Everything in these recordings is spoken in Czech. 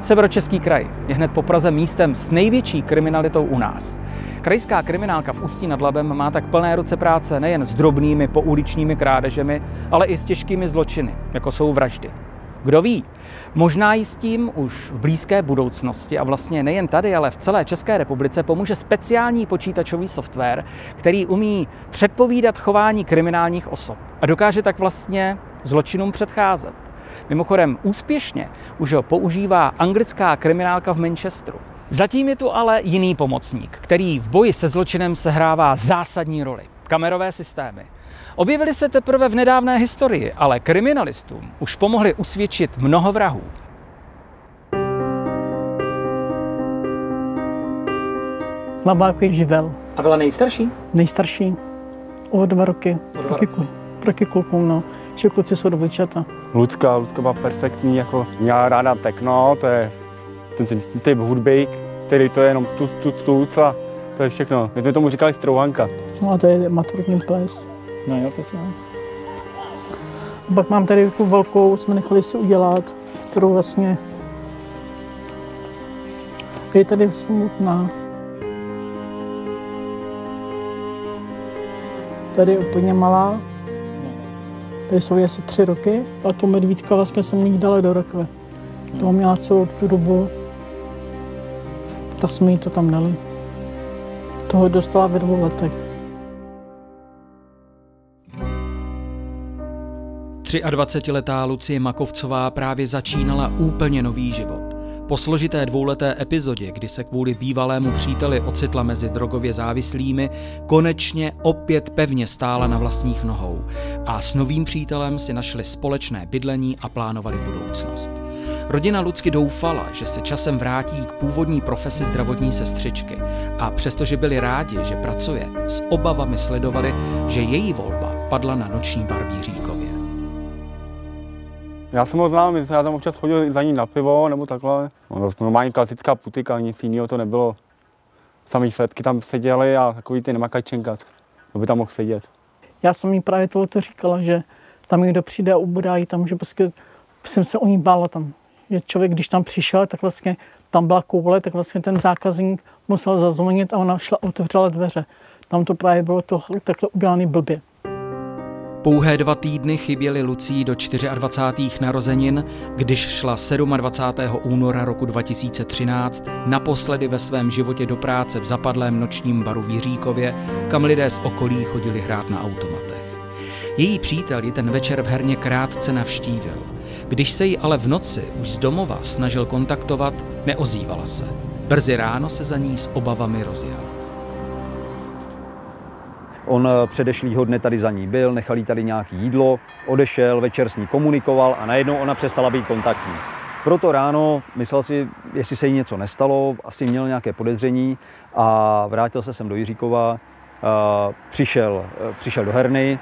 Severočeský kraj je hned po Praze místem s největší kriminalitou u nás. Krajská kriminálka v Ústí nad Labem má tak plné ruce práce nejen s drobnými pouličními krádežemi, ale i s těžkými zločiny, jako jsou vraždy. Kdo ví, možná jí s tím už v blízké budoucnosti a vlastně nejen tady, ale v celé České republice pomůže speciální počítačový software, který umí předpovídat chování kriminálních osob a dokáže tak vlastně zločinům předcházet. Mimochodem úspěšně už ho používá anglická kriminálka v Manchesteru. Zatím je tu ale jiný pomocník, který v boji se zločinem sehrává zásadní roli. Kamerové systémy. Objevily se teprve v nedávné historii, ale kriminalistům už pomohli usvědčit mnoho vrahů. Labákový živel. A byla nejstarší? Nejstarší. O 2 roky. Proti klukům, no. Že kluci jsou dvojčata. Lucka byla perfektní, jako měla ráda techno, to je ten typ hudby, který to je jenom a to je všechno. My jsme tomu říkali strouhanka. No a to je maturitní ples. No jo, to se. Pak mám tady takovou velkou, jsme nechali si udělat, kterou vlastně je tady smutná. Tady je úplně malá. Tady jsou asi 3 roky a tu medvídka vlastně jsem jí dala do rakve. To měla celou tu dobu, tak jsme jí to tam dali. Toho dostala ve 2 letech. 23letá Lucie Makovcová právě začínala úplně nový život. Po složité 2leté epizodě, kdy se kvůli bývalému příteli ocitla mezi drogově závislými, konečně opět pevně stála na vlastních nohou a s novým přítelem si našli společné bydlení a plánovali budoucnost. Rodina Lucky doufala, že se časem vrátí k původní profesi zdravotní sestřičky a přestože byli rádi, že pracuje, s obavami sledovali, že její volba padla na noční bar v Jiříkově. Já jsem ho znal, já tam občas chodil za ní na pivo nebo takhle. Normální klasická putika, nic jiného to nebylo. Samý fletky tam seděli a takový ty nemakačenka, kdo by tam mohl sedět. Já jsem jí právě tohleto říkala, že tam někdo přijde a ubodá jí tam, že prostě jsem se o ní bála tam. Že člověk, když tam přišel, tak vlastně tam byla koule, tak vlastně ten zákazník musel zazvonit a ona šla a otevřela dveře. Tam to právě bylo to takhle udělané blbě. Pouhé 2 týdny chyběly Lucii do 24. narozenin, když šla 27. února roku 2013 naposledy ve svém životě do práce v zapadlém nočním baru v Jiříkově, kam lidé z okolí chodili hrát na automatech. Její přítel ji ten večer v herně krátce navštívil. Když se jí ale v noci už z domova snažil kontaktovat, neozývala se. Brzy ráno se za ní s obavami rozjel. On předešlýho dne tady za ní byl, nechal jí tady nějaké jídlo, odešel, večer s ní komunikoval a najednou ona přestala být kontaktní. Proto ráno myslel si, jestli se jí něco nestalo, asi měl nějaké podezření a vrátil se sem do Jiříkova, přišel do herny,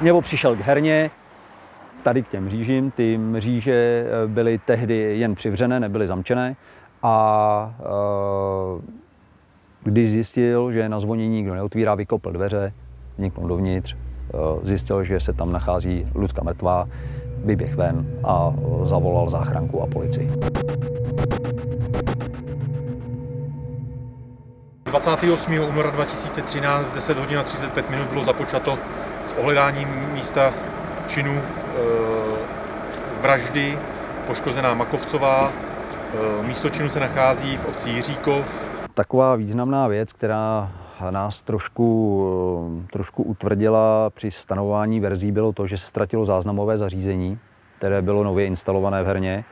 nebo přišel k herně, tady k těm mřížím. Ty mříže byly tehdy jen přivřené, nebyly zamčené a když zjistil, že na zvonění nikdo neotvírá, vykopl dveře, vniknul dovnitř, zjistil, že se tam nachází Lucka mrtvá, vyběh ven a zavolal záchranku a policii. 28. února 2013 v 10 hodin a 35 minut bylo započato s ohledáním místa činu vraždy, poškozená Makovcová. Místo činu se nachází v obci Jiříkov. Taková významná věc, která nás trošku utvrdila při stanovování verzí, bylo to, že se ztratilo záznamové zařízení, které bylo nově instalované v herně.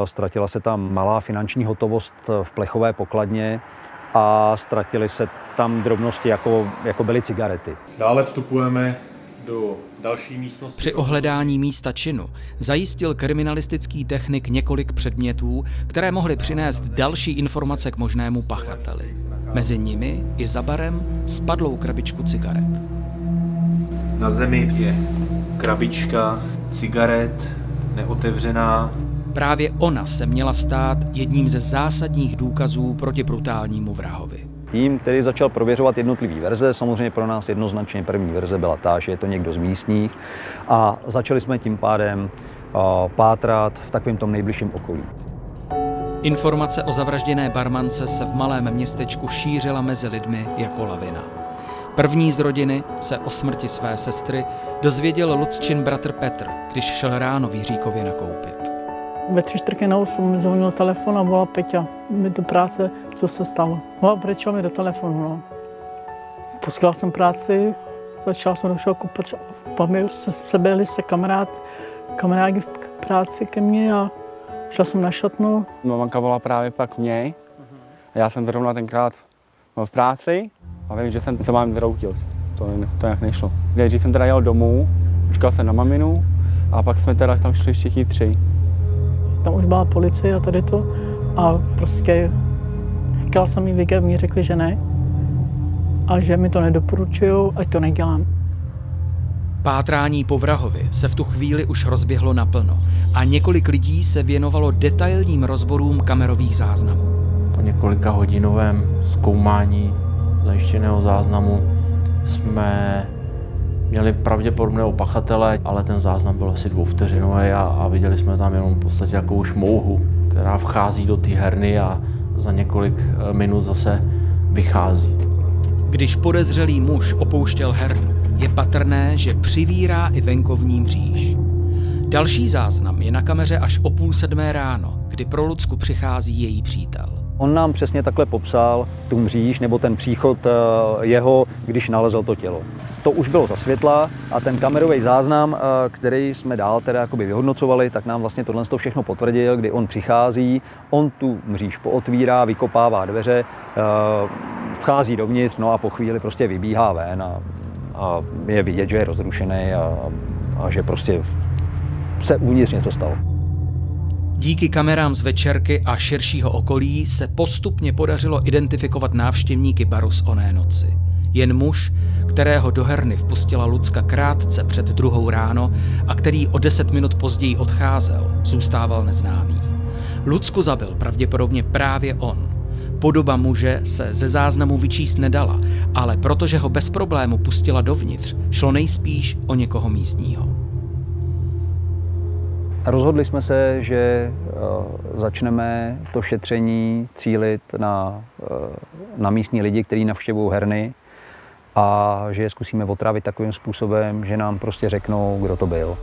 Ztratila se tam malá finanční hotovost v plechové pokladně a ztratily se tam drobnosti, jako byly cigarety. Dále vstupujeme do další místnosti. Při ohledání místa činu zajistil kriminalistický technik několik předmětů, které mohly přinést další informace k možnému pachateli. Mezi nimi i za barem spadlou krabičku cigaret. Na zemi je krabička cigaret, neotevřená. Právě ona se měla stát jedním ze zásadních důkazů proti brutálnímu vrahovi. Tým, který začal prověřovat jednotlivé verze, samozřejmě pro nás jednoznačně první verze byla ta, že je to někdo z místních a začali jsme tím pádem pátrat v takovém tom nejbližším okolí. Informace o zavražděné barmance se v malém městečku šířila mezi lidmi jako lavina. První z rodiny se o smrti své sestry dozvěděl Lucčin bratr Petr, když šel ráno v Jiříkově nakoupit. Ve 7:45 mi zvonil telefon a volal Peťa mi do práce, co se stalo. No a přišel mi do telefonu. No. Posílal jsem práci, začal jsem došel koupat, seběhli se kamarádi v práci ke mně a šel jsem na šatnu. Mamanka volala právě pak mě a já jsem zrovna tenkrát v práci a vím, že jsem se mám zroutil. To nějak nešlo. Nejdřív jsem teda jel domů, počkal jsem na maminu a pak jsme teda tam šli všichni 3. Tam už byla policie a tady to a prostě říkal jsem jí, mi řekli, že ne a že mi to nedoporučují, ať to nedělám. Pátrání po vrahovi se v tu chvíli už rozběhlo naplno a několik lidí se věnovalo detailním rozborům kamerových záznamů. Po několika hodinovém zkoumání zajištěného záznamu jsme měli pravděpodobného pachatele, ale ten záznam byl asi 2vteřinový a viděli jsme tam jenom v podstatě jakou šmouhu, která vchází do té herny a za několik minut zase vychází. Když podezřelý muž opouštěl hernu, je patrné, že přivírá i venkovní mříž. Další záznam je na kameře až o 6:30 ráno, kdy pro Lucku přichází její přítel. On nám přesně takhle popsal tu mříž nebo ten příchod jeho, když nalezl to tělo. To už bylo za světla a ten kamerový záznam, který jsme dál teda jakoby vyhodnocovali, tak nám vlastně tohle všechno potvrdil, kdy on přichází, on tu mříž pootvírá, vykopává dveře, vchází dovnitř, no a po chvíli prostě vybíhá ven a je vidět, že je rozrušený a že prostě se uvnitř něco stalo. Díky kamerám z večerky a širšího okolí se postupně podařilo identifikovat návštěvníky baru z oné noci. Jen muž, kterého do herny vpustila Lucka krátce před 2 ráno a který o 10 minut později odcházel, zůstával neznámý. Lucku zabil pravděpodobně právě on. Podoba muže se ze záznamu vyčíst nedala, ale protože ho bez problému pustila dovnitř, šlo nejspíš o někoho místního. Rozhodli jsme se, že začneme to šetření cílit na místní lidi, kteří navštěvují herny a že je zkusíme otravit takovým způsobem, že nám prostě řeknou, kdo to byl.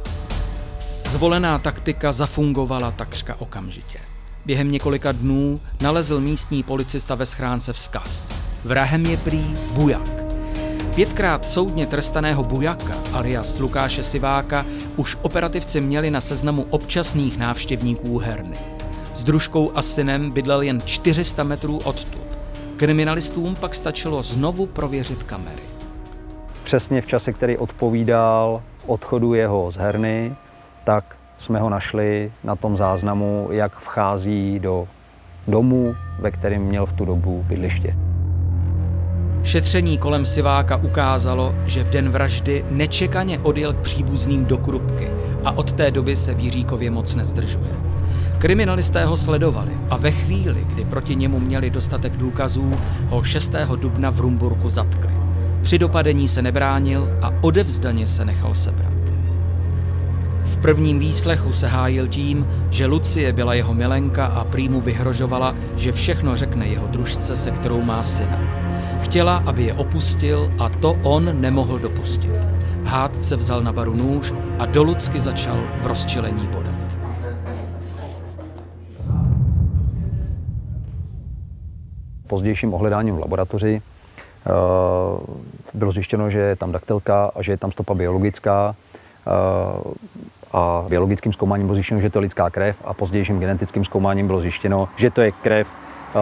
Zvolená taktika zafungovala takřka okamžitě. Během několika dnů nalezl místní policista ve schránce vzkaz. Vrahem je prý Bujak. 5krát soudně trestaného Bujaka alias Lukáše Siváka už operativci měli na seznamu občasných návštěvníků herny. S družkou a synem bydlel jen 400 metrů odtud. Kriminalistům pak stačilo znovu prověřit kamery. Přesně v čase, který odpovídal odchodu jeho z herny, tak jsme ho našli na tom záznamu, jak vchází do domu, ve kterém měl v tu dobu bydliště. Šetření kolem Siváka ukázalo, že v den vraždy nečekaně odjel k příbuzným do Krupky a od té doby se v Jiříkově moc nezdržuje. Kriminalisté ho sledovali a ve chvíli, kdy proti němu měli dostatek důkazů, ho 6. dubna v Rumburku zatkli. Při dopadení se nebránil a odevzdaně se nechal sebrat. V prvním výslechu se hájil tím, že Lucie byla jeho milenka a prý mu vyhrožovala, že všechno řekne jeho družce, se kterou má syna. Chtěla, aby je opustil a to on nemohl dopustit. V hádce vzal na baru nůž a do Lucky začal v rozčilení bodat. Pozdějším ohledáním v laboratoři bylo zjištěno, že je tam daktelka a že je tam stopa biologická. A biologickým zkoumáním bylo zjištěno, že to je lidská krev a pozdějším genetickým zkoumáním bylo zjištěno, že to je krev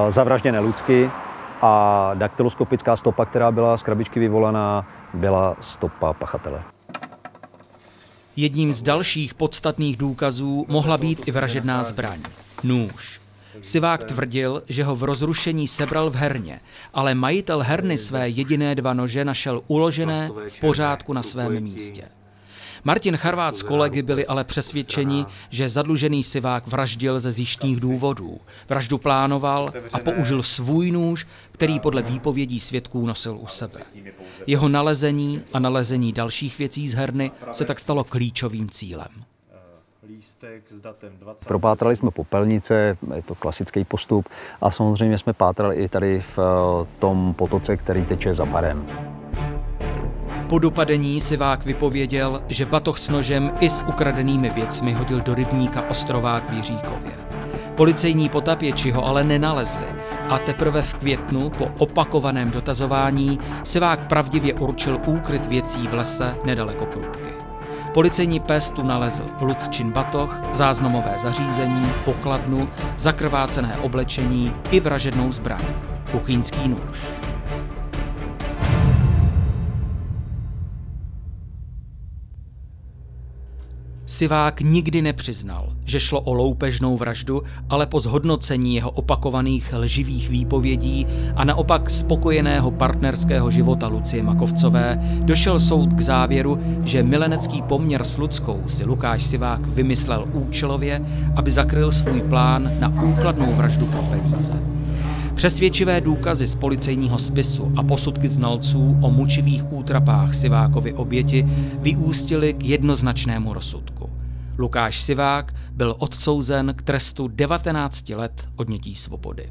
zavražděné Lucky a daktyloskopická stopa, která byla z krabičky vyvolaná, byla stopa pachatele. Jedním z dalších podstatných důkazů mohla být i vražedná zbraň – nůž. Sivák tvrdil, že ho v rozrušení sebral v herně, ale majitel herny své jediné 2 nože našel uložené v pořádku na svém místě. Martin Charvát s kolegy byli ale přesvědčeni, že zadlužený Sivák vraždil ze zištních důvodů. Vraždu plánoval a použil svůj nůž, který podle výpovědí svědků nosil u sebe. Jeho nalezení a nalezení dalších věcí z herny se tak stalo klíčovým cílem. lístek s datem 20. Propátrali jsme popelnice, je to klasický postup, a samozřejmě jsme pátrali i tady v tom potoce, který teče za barem. Po dopadení Sivák vypověděl, že batoh s nožem i s ukradenými věcmi hodil do rybníka Ostrovák v Jiříkově. Policejní potapěči ho ale nenalezli a teprve v květnu po opakovaném dotazování Sivák pravdivě určil úkryt věcí v lese nedaleko Krupky. Policejní pes tu nalezl Lucčin batoh, záznamové zařízení, pokladnu, zakrvácené oblečení i vražednou zbraň, kuchyňský nůž. Sivák nikdy nepřiznal, že šlo o loupežnou vraždu, ale po zhodnocení jeho opakovaných lživých výpovědí a naopak spokojeného partnerského života Lucie Makovcové došel soud k závěru, že milenecký poměr s Luckou si Lukáš Sivák vymyslel účelově, aby zakryl svůj plán na úkladnou vraždu pro peníze. Přesvědčivé důkazy z policejního spisu a posudky znalců o mučivých útrapách Sivákovy oběti vyústily k jednoznačnému rozsudku. Lukáš Sivák byl odsouzen k trestu 19 let odnětí svobody.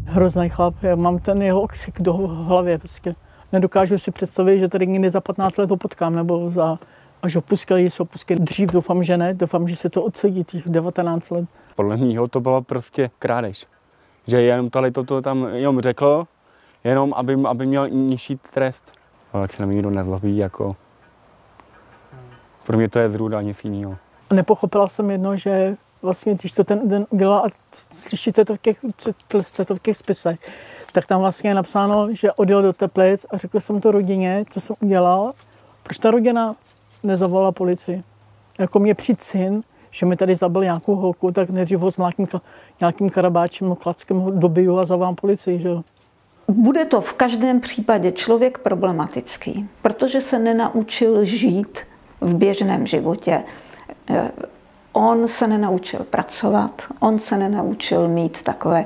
Hrozný chlap, já mám ten jeho oksik do hlavě. Prostě. Nedokážu si představit, že tady někdy za 15 let ho potkám, nebo až ho pustili, dřív, doufám, že ne, doufám, že se to odsedí těch 19 let. Podle mého to bylo prostě krádež. Že jenom toto tam jenom řekl, jenom aby měl nižší trest. Ale jak se na mě nikdo nezlobí, jako... Pro mě to je zrůda, nic jiného. Nepochopila jsem jedno, že vlastně, když to ten den udělal a slyšíte to v těch spisech, tak tam vlastně je napsáno, že odjel do Teplic a řekl jsem to rodině, co jsem udělal. Proč ta rodina nezavolala policii? Jako mě přijít syn, že mi tady zabil nějakou holku, tak nejdřív ho s nějakým karabáčem, klackem ho dobiju a zavolám policii, že jo? Bude to v každém případě člověk problematický, protože se nenaučil žít v běžném životě. On se nenaučil pracovat, on se nenaučil mít takové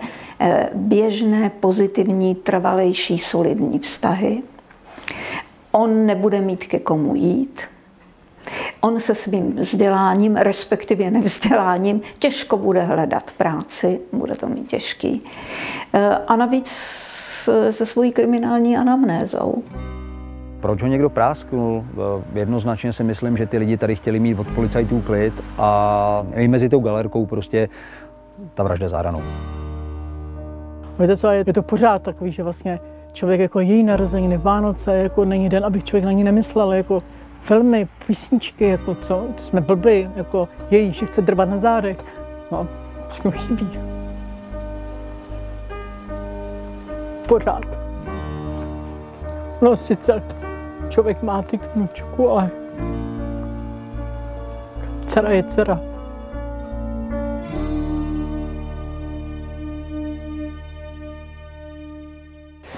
běžné, pozitivní, trvalejší, solidní vztahy. On nebude mít ke komu jít. On se svým vzděláním, respektive nevzděláním, těžko bude hledat práci, bude to mít těžký. A navíc se svojí kriminální anamnézou. Proč ho někdo prásknul? Jednoznačně si myslím, že ty lidi tady chtěli mít od policajtů klid a i mezi tou galerkou prostě ta vražda záhranou. Víte co, je to pořád takový, že vlastně člověk jako její narozeniny, Vánoce, jako není den, abych člověk na ní nemyslel, jako filmy, písničky, jako co, jsme blbí, jako její, že chce drbat na zádech. No a všechno chybí. Pořád. No sice člověk má ty knučku, ale dcera je dcera.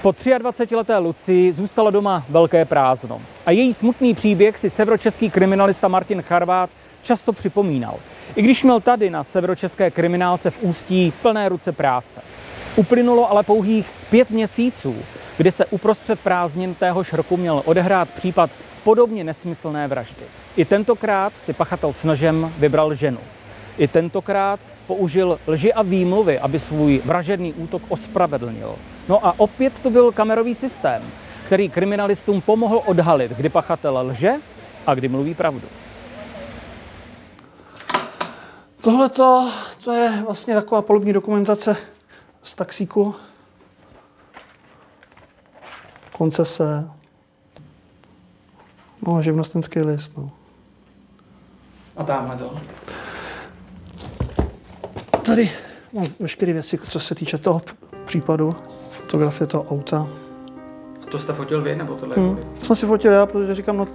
Po 23leté Lucii zůstalo doma velké prázdno. A její smutný příběh si severočeský kriminalista Martin Charvát často připomínal. I když měl tady na severočeské kriminálce v Ústí plné ruce práce. Uplynulo ale pouhých 5 měsíců, kdy se uprostřed prázdnin téhož roku měl odehrát případ podobně nesmyslné vraždy. I tentokrát si pachatel s nožem vybral ženu. I tentokrát použil lži a výmluvy, aby svůj vražedný útok ospravedlnil. No a opět to byl kamerový systém, který kriminalistům pomohl odhalit, kdy pachatel lže a kdy mluví pravdu. Tohle to je vlastně taková palubní dokumentace z taxíku. Koncese. No, živnostenský list, no. A tamhle to. Tady mám veškeré věci, co se týče toho případu. Fotografie toho auta. A to jste fotil vy, nebo tohle? To jsem si fotil já, protože říkám, no,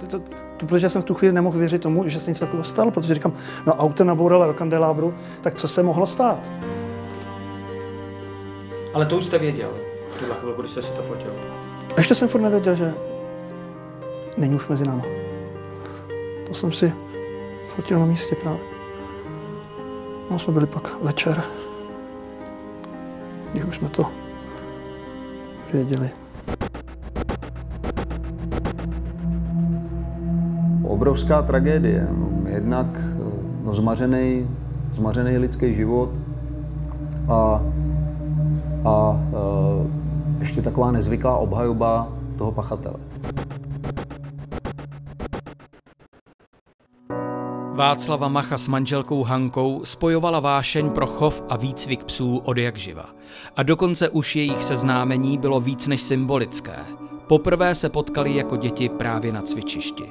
protože jsem v tu chvíli nemohl věřit tomu, že se něco takového stalo, protože říkám, no auto nabouralo do kandelábru, tak co se mohlo stát? Ale to už jste věděl v tuhle chvilku, když jste si to fotil. Ještě jsem furt nevěděl, že není už mezi náma. To jsem si fotil na místě právě. No, jsme byli pak večer, když už jsme to věděli. obrovská tragédie. Jednak zmařený lidský život a ještě taková nezvyklá obhajoba toho pachatele. Václava Macha s manželkou Hankou spojovala vášeň pro chov a výcvik psů odjakživa. A dokonce už jejich seznámení bylo víc než symbolické. Poprvé se potkali jako děti právě na cvičišti.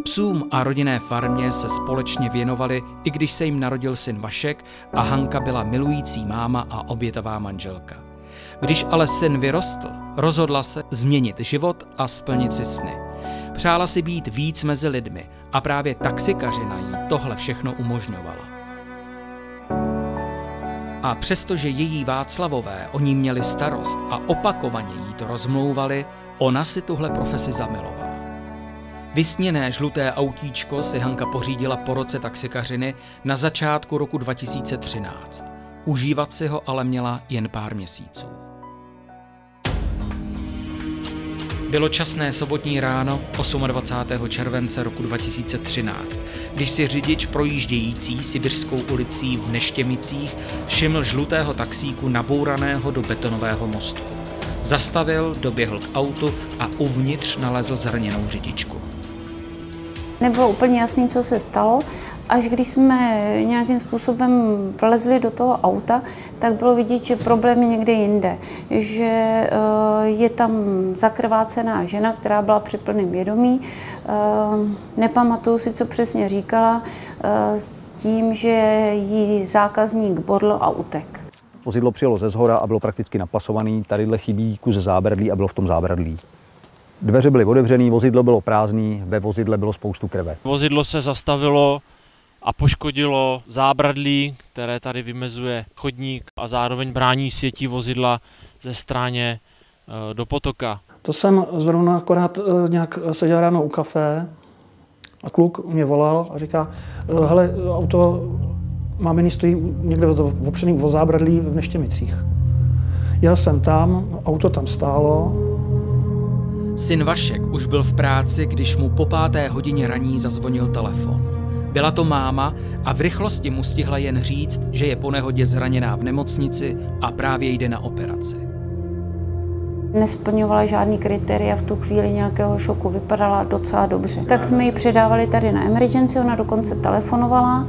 Psům a rodinné farmě se společně věnovali, i když se jim narodil syn Vašek a Hanka byla milující máma a obětavá manželka. Když ale syn vyrostl, rozhodla se změnit život a splnit si sny. Přála si být víc mezi lidmi a právě taxikařina jí tohle všechno umožňovala. A přestože její Václavové o ní měli starost a opakovaně jí to rozmlouvali, ona si tuhle profesi zamilovala. Vysněné žluté autíčko si Hanka pořídila po roce taxikařiny na začátku roku 2013. Užívat si ho ale měla jen pár měsíců. Bylo časné sobotní ráno 28. července roku 2013, když si řidič projíždějící Sibiřskou ulicí v Neštěmicích všiml žlutého taxíku nabouraného do betonového mostku. Zastavil, doběhl k autu a uvnitř nalezl zraněnou řidičku. Nebylo úplně jasné, co se stalo. Až když jsme nějakým způsobem vlezli do toho auta, tak bylo vidět, že problém je někde jinde. Že je tam zakrvácená žena, která byla při plném vědomí. Nepamatuju si, co přesně říkala, s tím, že jí zákazník bodl a utek. Vozidlo přijelo ze shora a bylo prakticky napasovaný. Tadyhle chybí kus zábradlí a bylo v tom zábradlí. Dveře byly otevřený, vozidlo bylo prázdný, ve vozidle bylo spoustu krve. Vozidlo se zastavilo a poškodilo zábradlí, které tady vymezuje chodník a zároveň brání sjetí vozidla ze stráně do potoka. To jsem zrovna akorát nějak seděl ráno u kafe a kluk mě volal a říká, hele, auto máminy stojí někde opřený o zábradlí v Neštěmicích. Jel jsem tam, auto tam stálo. Syn Vašek už byl v práci, když mu po 5. hodině raní zazvonil telefon. Byla to máma a v rychlosti mu stihla jen říct, že je po nehodě zraněná v nemocnici a právě jde na operaci. Nesplňovala žádný kritéria v tu chvíli nějakého šoku, vypadala docela dobře. Tak jsme ji předávali tady na emergency, ona dokonce telefonovala,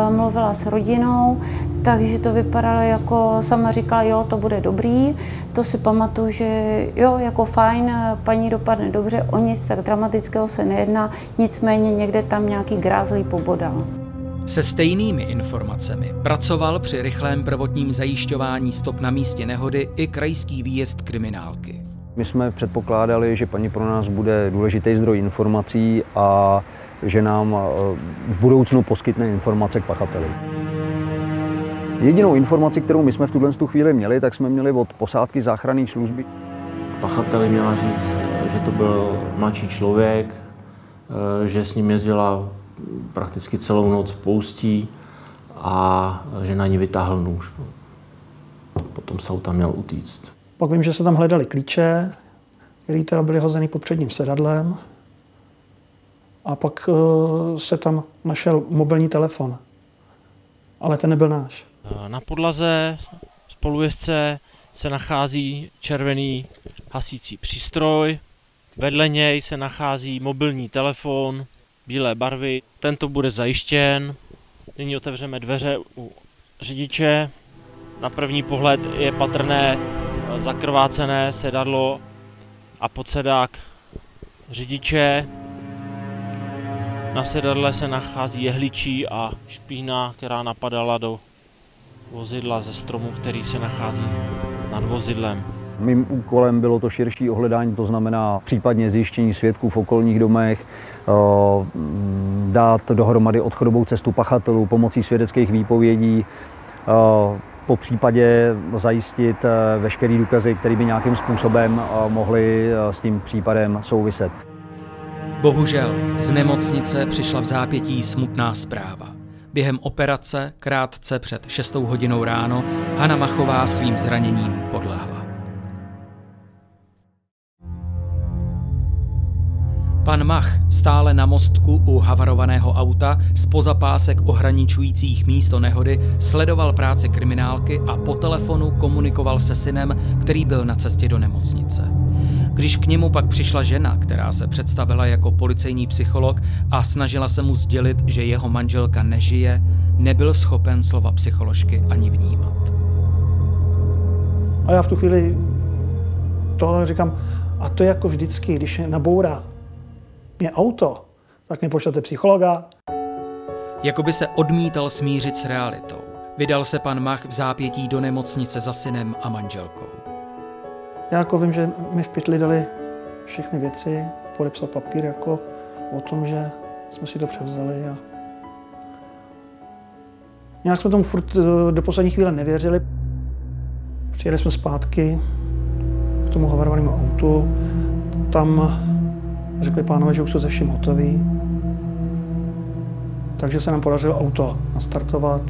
mluvila s rodinou, takže to vypadalo jako, sama říkala, jo, to bude dobrý. To si pamatuju, že jo, jako fajn, paní dopadne dobře, o nic tak dramatického se nejedná, nicméně někde tam nějaký grázlí pobodal. Se stejnými informacemi pracoval při rychlém prvotním zajišťování stop na místě nehody i krajský výjezd kriminálky. My jsme předpokládali, že paní pro nás bude důležitý zdroj informací a že nám v budoucnu poskytne informace k pachateli. Jedinou informaci, kterou my jsme v tuhle chvíli měli, tak jsme měli od posádky záchranné služby. Pachateli měla říct, že to byl mladší člověk, že s ním jezdila prakticky celou noc poustí a že na ní vytáhl nůž. Potom se auta měl utíct. Pak vím, že se tam hledali klíče, které teda byly hozeny pod předním sedadlem. A pak se tam našel mobilní telefon. Ale ten nebyl náš. Na podlaze spolujezdce se nachází červený hasící přístroj. Vedle něj se nachází mobilní telefon bílé barvy. Tento bude zajištěn. Nyní otevřeme dveře u řidiče. Na první pohled je patrné zakrvácené sedadlo a podsedák řidiče. Na sedadle se nachází jehličí a špína, která napadala do vozidla ze stromu, který se nachází nad vozidlem. Mým úkolem bylo to širší ohledání, to znamená případně zjištění svědků v okolních domech, dát dohromady odchodovou cestu pachatelů pomocí svědeckých výpovědí, po případě zajistit veškeré důkazy, které by nějakým způsobem mohly s tím případem souviset. Bohužel z nemocnice přišla v zápětí smutná zpráva. Během operace, krátce před 6. hodinou ráno, Hana Machová svým zraněním podlehla. Pan Mach stále na mostku u havarovaného auta zpoza pásek ohraničujících místo nehody sledoval práci kriminálky a po telefonu komunikoval se synem, který byl na cestě do nemocnice. Když k němu pak přišla žena, která se představila jako policejní psycholog a snažila se mu sdělit, že jeho manželka nežije, nebyl schopen slova psycholožky ani vnímat. A já v tu chvíli tohle říkám, a to jako vždycky, když nabourá mě auto, tak mi pošlete psychologa. Jakoby se odmítal smířit s realitou. Vydal se pan Mach v zápětí do nemocnice za synem a manželkou. Já jako vím, že mi v pytli dali všechny věci, podepsal papír jako o tom, že jsme si to převzali. A nějak jsme tomu furt do poslední chvíle nevěřili. Přijeli jsme zpátky k tomu havarovanému autu. Tam řekli pánové, že už jsou ze vším hotový. Takže se nám podařilo auto nastartovat.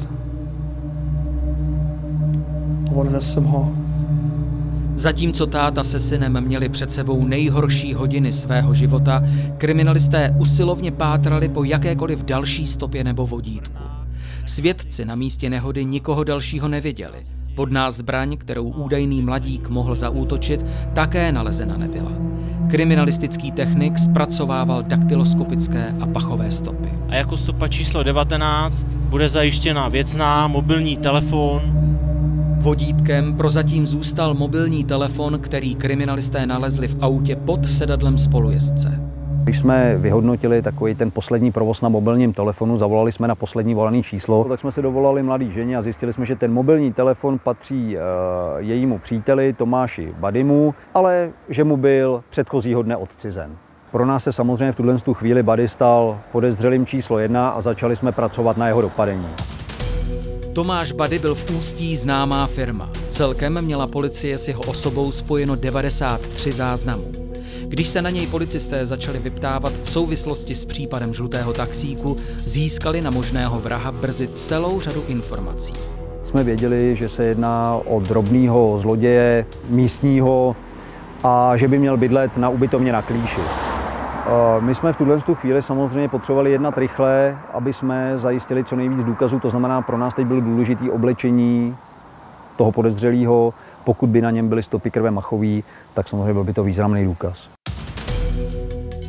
Odvez jsem ho. Zatímco táta se synem měli před sebou nejhorší hodiny svého života, kriminalisté usilovně pátrali po jakékoliv další stopě nebo vodítku. Svědci na místě nehody nikoho dalšího neviděli. Vhodná zbraň, kterou údajný mladík mohl zaútočit, také nalezena nebyla. Kriminalistický technik zpracovával daktyloskopické a pachové stopy. A jako stopa číslo 19 bude zajištěna věcná, mobilní telefon. Vodítkem prozatím zůstal mobilní telefon, který kriminalisté nalezli v autě pod sedadlem spolujezdce. Když jsme vyhodnotili takový ten poslední provoz na mobilním telefonu, zavolali jsme na poslední volaný číslo, tak jsme se dovolali mladý ženě a zjistili jsme, že ten mobilní telefon patří jejímu příteli Tomáši Badymu, ale že mu byl předchozího dne odcizen. Pro nás se samozřejmě v tuhle chvíli Bady stal podezřelým číslo 1 a začali jsme pracovat na jeho dopadení. Tomáš Bady byl v Ústí známá firma. Celkem měla policie s jeho osobou spojeno 93 záznamů. Když se na něj policisté začali vyptávat v souvislosti s případem žlutého taxíku, získali na možného vraha brzy celou řadu informací. Jsme věděli, že se jedná o drobného zloděje místního a že by měl bydlet na ubytovně na Klíši. My jsme v tuhle chvíli samozřejmě potřebovali jednat rychle, aby jsme zajistili co nejvíc důkazů, to znamená, pro nás teď bylo důležité oblečení toho podezřelého. Pokud by na něm byly stopy krve Machový, tak samozřejmě byl by to významný důkaz.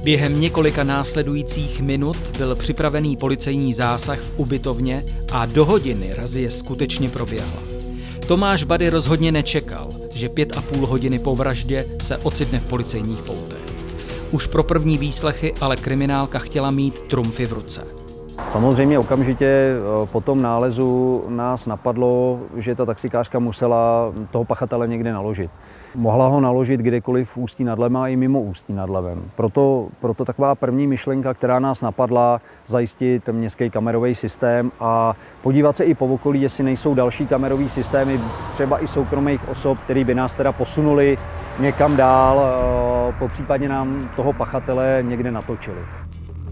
Během několika následujících minut byl připravený policejní zásah v ubytovně a do hodiny razie skutečně proběhla. Tomáš Bady rozhodně nečekal, že 5,5 hodiny po vraždě se ocitne v policejních poutech. Už pro první výslechy ale kriminálka chtěla mít trumfy v ruce. Samozřejmě okamžitě po tom nálezu nás napadlo, že ta taxikářka musela toho pachatele někde naložit. Mohla ho naložit kdekoliv v Ústí nad Labem a i mimo Ústí nad Labem. Proto taková první myšlenka, která nás napadla, zajistit městský kamerový systém a podívat se i po okolí, jestli nejsou další kamerový systémy, třeba i soukromých osob, který by nás teda posunuli někam dál, popřípadně nám toho pachatele někde natočili.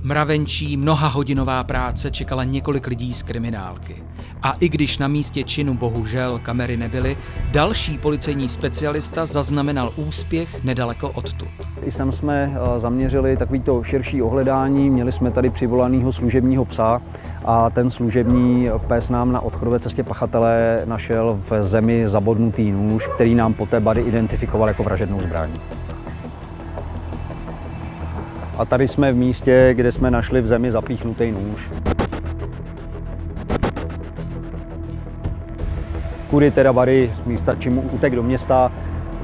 Mravenčí mnohahodinová práce čekala několik lidí z kriminálky. A i když na místě činu bohužel kamery nebyly, další policejní specialista zaznamenal úspěch nedaleko odtud. I sem jsme zaměřili takovýto širší ohledání, měli jsme tady přivolanýho služebního psa a ten služební pes nám na odchodové cestě pachatele našel v zemi zabodnutý nůž, který nám poté Bady identifikoval jako vražednou zbraň. A tady jsme v místě, kde jsme našli v zemi zapíchnutý nůž. Kudy teda Bady z místa činu utek do města,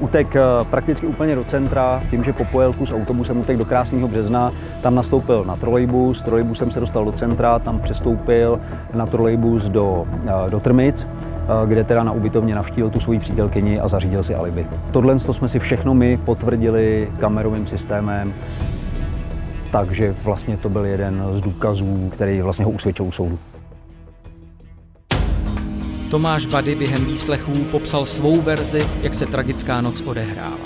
utek prakticky úplně do centra, tím, že po pojelku s autobusem utek do Krásného Března, tam nastoupil na trolejbus, trolejbusem se dostal do centra, tam přestoupil na trolejbus do Trmic, kde teda na ubytovně navštívil tu svoji přítelkyni a zařídil si alibi. Tohle jsme si všechno my potvrdili kamerovým systémem. Takže vlastně to byl jeden z důkazů, který vlastně ho usvědčil u soudu. Tomáš Bady během výslechů popsal svou verzi, jak se tragická noc odehrála.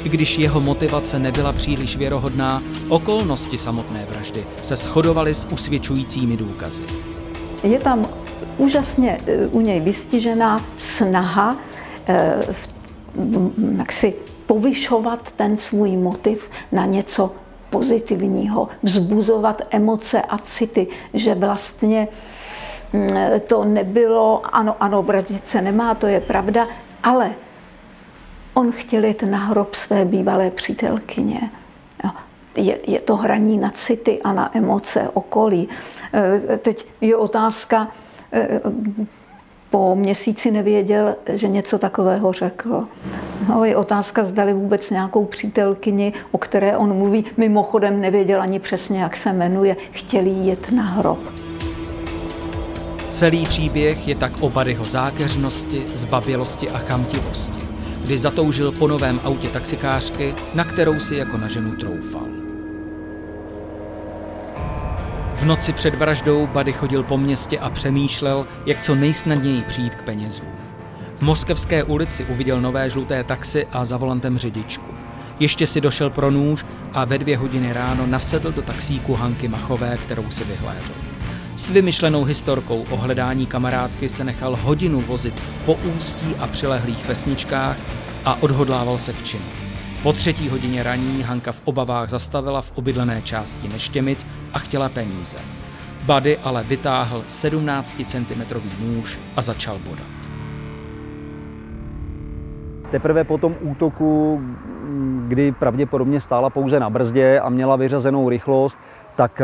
I když jeho motivace nebyla příliš věrohodná, okolnosti samotné vraždy se shodovaly s usvědčujícími důkazy. Je tam úžasně u něj vystižená snaha jak si povyšovat ten svůj motiv na něco pozitivního, vzbuzovat emoce a city, že vlastně to nebylo, ano, vraždit se nemá, to je pravda, ale on chtěl jít na hrob své bývalé přítelkyně. Je to hraní na city a na emoce okolí. Teď je otázka, po měsíci nevěděl, že něco takového řekl. No, je otázka, zdali vůbec nějakou přítelkyni, o které on mluví, mimochodem nevěděl ani přesně, jak se jmenuje, chtěl jít na hrob. Celý příběh je tak o Buddyho zákeřnosti, zbabělosti a chamtivosti, kdy zatoužil po novém autě taxikářky, na kterou si jako na ženu troufal. V noci před vraždou Buddy chodil po městě a přemýšlel, jak co nejsnadněji přijít k penězům. V Moskevské ulici uviděl nové žluté taxi a za volantem řidičku. Ještě si došel pro nůž a ve 2 hodiny ráno nasedl do taxíku Hanky Machové, kterou si vyhlédl. S vymyšlenou historkou o hledání kamarádky se nechal hodinu vozit po Ústí a přilehlých vesničkách a odhodlával se k činu. Po 3. hodině raní Hanka v obavách zastavila v obydlené části Neštěmic a chtěla peníze. Buddy ale vytáhl 17 cm nůž a začal bodat. Teprve po tom útoku, kdy pravděpodobně stála pouze na brzdě a měla vyřazenou rychlost, tak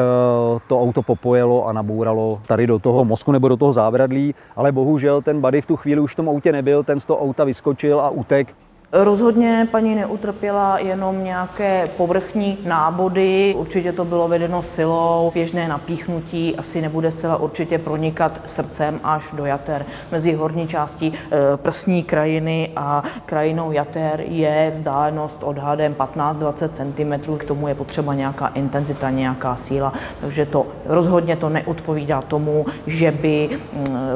to auto popojelo a nabouralo tady do toho mozku nebo do toho zábradlí, ale bohužel ten Buddy v tu chvíli už v tom autě nebyl, ten z toho auta vyskočil a utek. Rozhodně paní neutrpěla jenom nějaké povrchní nábody, určitě to bylo vedeno silou, běžné napíchnutí asi nebude zcela určitě pronikat srdcem až do jater. Mezi horní částí prsní krajiny a krajinou jater je vzdálenost odhadem 15-20 cm, k tomu je potřeba nějaká intenzita, nějaká síla, takže to rozhodně to neodpovídá tomu, že by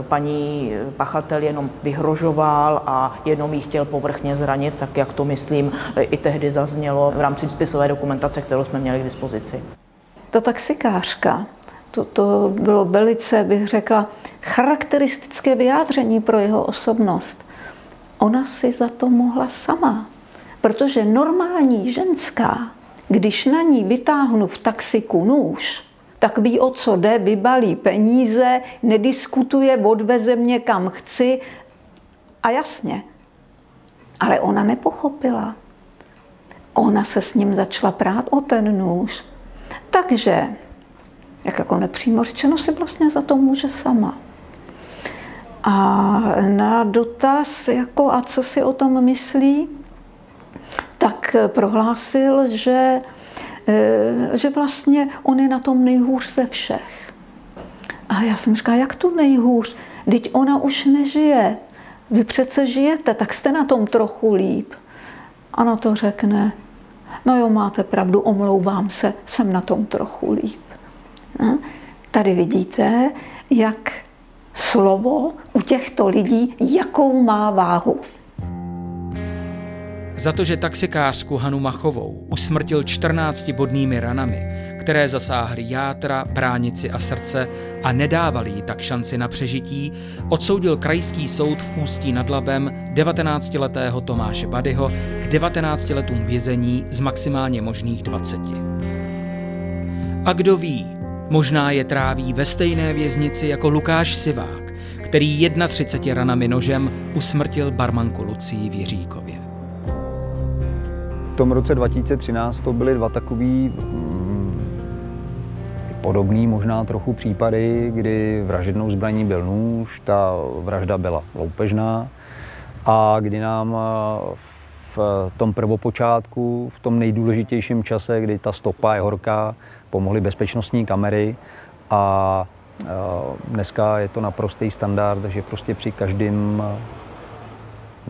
paní pachatel jenom vyhrožoval a jenom jí chtěl povrchně zranit, tak jak to, myslím, i tehdy zaznělo v rámci spisové dokumentace, kterou jsme měli k dispozici. Ta taxikářka, to bylo velice, bych řekla, charakteristické vyjádření pro jeho osobnost. Ona si za to mohla sama, protože normální ženská, když na ní vytáhnu v taxiku nůž, tak ví, o co jde, vybalí peníze, nediskutuje, odveze mě kam chci a jasně. Ale ona nepochopila. Ona se s ním začala prát o ten nůž. Takže, jak jako nepřímo řečeno, si vlastně za to může sama. A na dotaz, jako a co si o tom myslí, tak prohlásil, že vlastně on je na tom nejhůř ze všech. A já jsem říkala, jak to nejhůř? Vždyť ona už nežije. Vy přece žijete, tak jste na tom trochu líp. Ano, to řekne, no jo, máte pravdu, omlouvám se, jsem na tom trochu líp. No, tady vidíte, jak slovo u těchto lidí, jakou má váhu. Za to, že taxikářku Hanu Machovou usmrtil 14 bodnými ranami, které zasáhly játra, bránici a srdce a nedávaly jí tak šanci na přežití, odsoudil krajský soud v Ústí nad Labem 19letého Tomáše Buddyho k 19 letům vězení z maximálně možných 20. A kdo ví, možná je tráví ve stejné věznici jako Lukáš Sivák, který 31 ranami nožem usmrtil barmanku Lucii v Jiříkově. V tom roce 2013 to byly 2 takový podobný možná trochu případy, kdy vražednou zbraní byl nůž, ta vražda byla loupežná a kdy nám v tom prvopočátku, v tom nejdůležitějším čase, kdy ta stopa je horká, pomohly bezpečnostní kamery a dneska je to naprostý standard, že prostě při každém,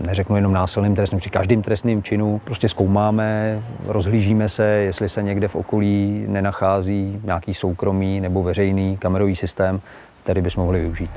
neřeknu jenom násilným trestným, při každém trestném činu prostě zkoumáme, rozhlížíme se, jestli se někde v okolí nenachází nějaký soukromý nebo veřejný kamerový systém, který bychom mohli využít.